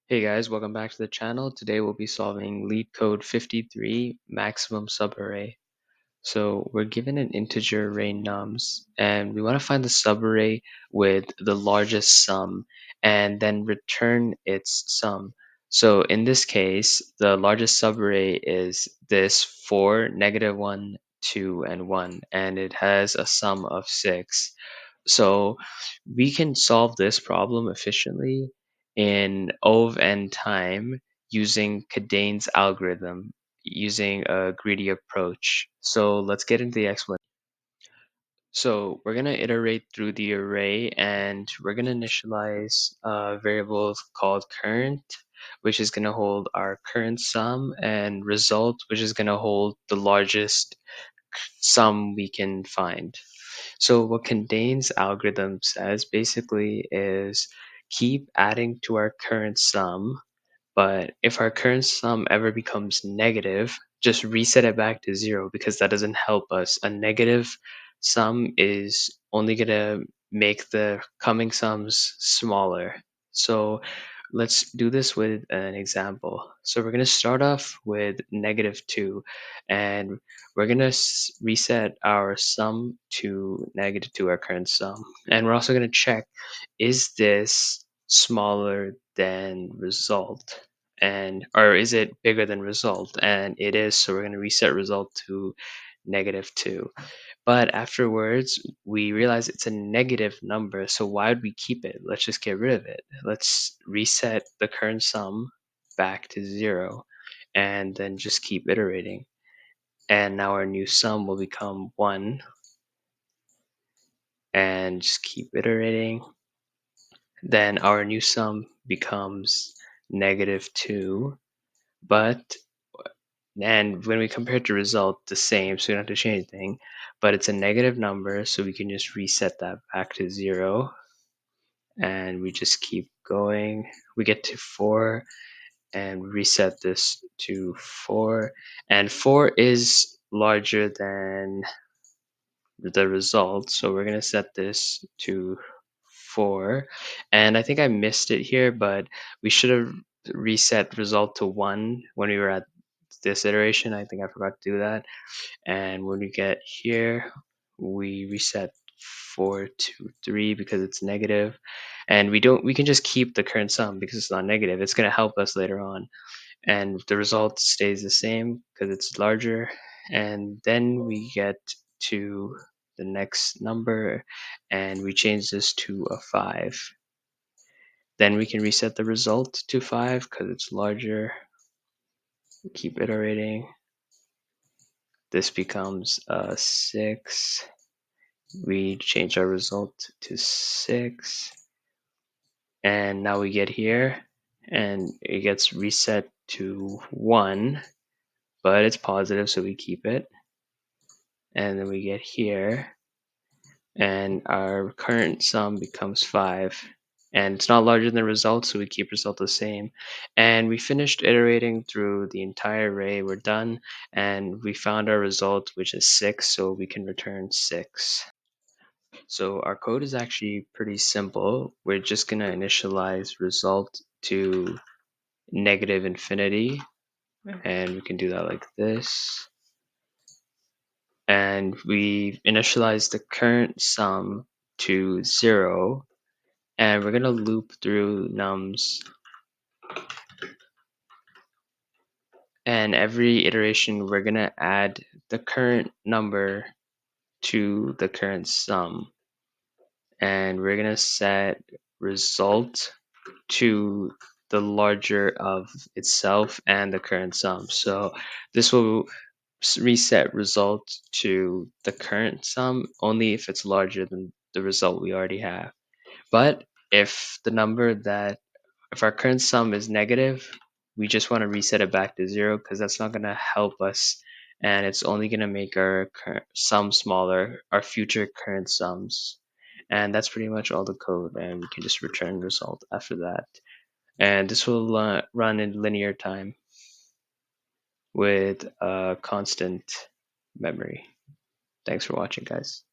Hey guys, welcome back to the channel. Today we'll be solving LeetCode 53 maximum subarray. So we're given an integer array nums and we want to find the subarray with the largest sum and then return its sum. So in this case, the largest subarray is this 4, -1, 2, and 1, and it has a sum of 6. So we can solve this problem efficiently in O of n time using Cadane's algorithm, using a greedy approach. So let's get into the explanation. So we're going to iterate through the array and we're going to initialize a variable called current, which is going to hold our current sum, and result, which is going to hold the largest sum we can find. So what Condane's algorithm says basically is keep adding to our current sum, but if our current sum ever becomes negative, just reset it back to 0 because that doesn't help us. A negative sum is only going to make the coming sums smaller. So let's do this with an example. So we're going to start off with -2 and we're going to reset our sum to -2, our current sum. And we're also going to check, is this smaller than result? And or is it bigger than result? And it is, so we're going to reset result to -2. But afterwards we realize it's a negative number, so why would we keep it? Let's just get rid of it. Let's reset the current sum back to 0 and then just keep iterating, and now our new sum will become 1, and just keep iterating. Then our new sum becomes -2, but and when we compare it to result, the same, so we don't have to change anything, but it's a negative number, so we can just reset that back to 0, and we just keep going. We get to 4 and reset this to 4, and 4 is larger than the result, so we're going to set this to 4. And I think I missed it here, but we should have reset result to 1 when we were at this iteration. I think I forgot to do that. And when we get here, we reset 4 to 3 because it's negative, and we can just keep the current sum because it's not negative. It's going to help us later on, and the result stays the same because it's larger. And then we get to the next number and we change this to a 5. Then we can reset the result to 5 because it's larger. Keep iterating. This becomes a 6. We change our result to 6, and now we get here and it gets reset to 1, but it's positive, so we keep it. And then we get here and our current sum becomes 5, and it's not larger than the result, so we keep result the same. And we finished iterating through the entire array. We're done, and we found our result, which is 6, so we can return 6. So our code is actually pretty simple. We're just going to initialize result to -infinity, and we can do that like this. And we initialize the current sum to 0, and we're going to loop through nums, and every iteration we're going to add the current number to the current sum, and we're going to set result to the larger of itself and the current sum. So this will reset result to the current sum only if it's larger than the result we already have. But if our current sum is negative, we just want to reset it back to 0 because that's not going to help us, and it's only going to make our current sum smaller, our future current sums. And that's pretty much all the code, and we can just return result after that. And this will run in linear time with a constant memory. Thanks for watching, guys.